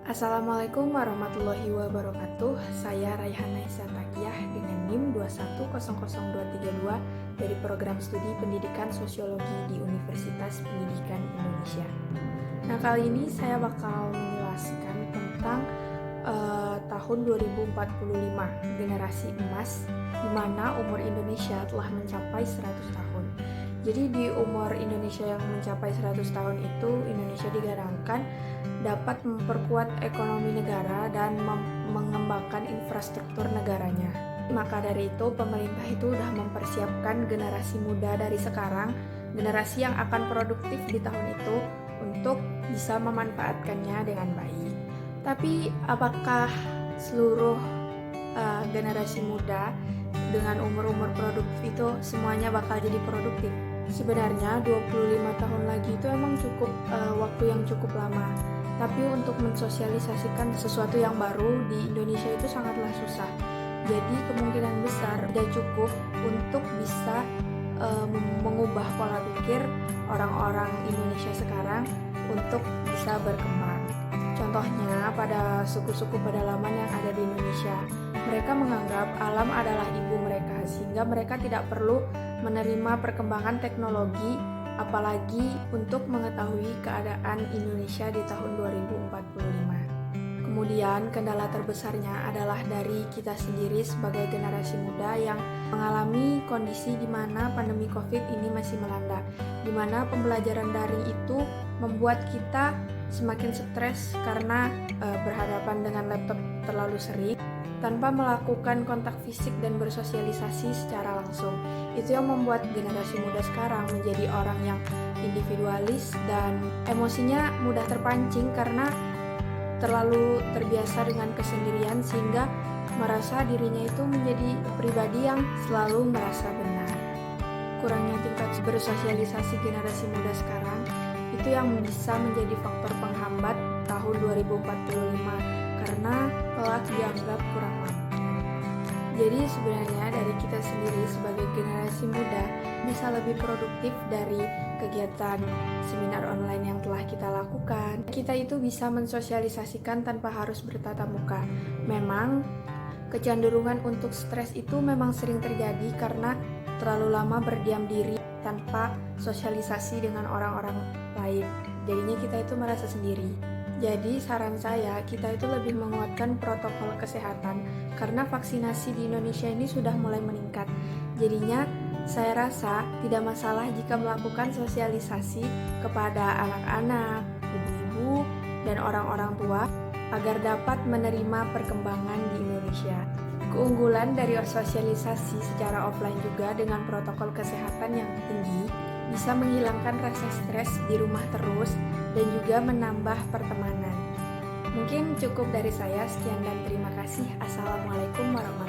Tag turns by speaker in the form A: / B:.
A: Assalamualaikum warahmatullahi wabarakatuh. Saya Raihana Isyatakiyah dengan NIM 2100232 dari Program Studi Pendidikan Sosiologi di Universitas Pendidikan Indonesia. Nah, kali ini saya bakal menjelaskan tentang tahun 2045, generasi emas, di mana umur Indonesia telah mencapai 100 tahun. Jadi di umur Indonesia yang mencapai 100 tahun itu, Indonesia digadangkan dapat memperkuat ekonomi negara dan mengembangkan infrastruktur negaranya. Maka dari itu, pemerintah itu sudah mempersiapkan generasi muda dari sekarang, generasi yang akan produktif di tahun itu untuk bisa memanfaatkannya dengan baik. Tapi apakah seluruh generasi muda dengan umur-umur produktif itu semuanya bakal jadi produktif? Sebenarnya 25 tahun lagi itu emang cukup waktu yang cukup lama. Tapi untuk mensosialisasikan sesuatu yang baru di Indonesia itu sangatlah susah. Jadi kemungkinan besar tidak cukup untuk bisa mengubah pola pikir orang-orang Indonesia sekarang untuk bisa berkembang. Contohnya pada suku-suku pedalaman yang ada di Indonesia, mereka menganggap alam adalah ibu mereka, sehingga mereka tidak perlu menerima perkembangan teknologi, apalagi untuk mengetahui keadaan Indonesia di tahun 2045. Kemudian kendala terbesarnya adalah dari kita sendiri sebagai generasi muda yang mengalami kondisi di mana pandemi COVID ini masih melanda, di mana pembelajaran daring itu membuat kita semakin stres karena berhadapan dengan laptop terlalu sering tanpa melakukan kontak fisik dan bersosialisasi secara langsung. Itu yang membuat generasi muda sekarang menjadi orang yang individualis dan emosinya mudah terpancing karena terlalu terbiasa dengan kesendirian, sehingga merasa dirinya itu menjadi pribadi yang selalu merasa benar. Kurangnya tingkat bersosialisasi generasi muda sekarang itu yang bisa menjadi faktor penghambat tahun 2045 karena kelak dianggap kurang mampu. Jadi sebenarnya dari kita sendiri sebagai generasi muda bisa lebih produktif dari kegiatan seminar online yang telah kita lakukan. Kita itu bisa mensosialisasikan tanpa harus bertatap muka. Memang kecenderungan untuk stres itu memang sering terjadi karena terlalu lama berdiam diri tanpa sosialisasi dengan orang-orang lain. Jadinya kita itu merasa sendiri. Jadi saran saya, kita itu lebih menguatkan protokol kesehatan karena vaksinasi di Indonesia ini sudah mulai meningkat. Jadinya saya rasa tidak masalah jika melakukan sosialisasi kepada anak-anak, ibu-ibu, dan orang-orang tua agar dapat menerima perkembangan di Indonesia. Keunggulan dari sosialisasi secara offline juga dengan protokol kesehatan yang tinggi bisa menghilangkan rasa stres di rumah terus dan juga menambah pertemanan. Mungkin cukup dari saya, sekian dan terima kasih. Assalamualaikum warahmatullahi wabarakatuh.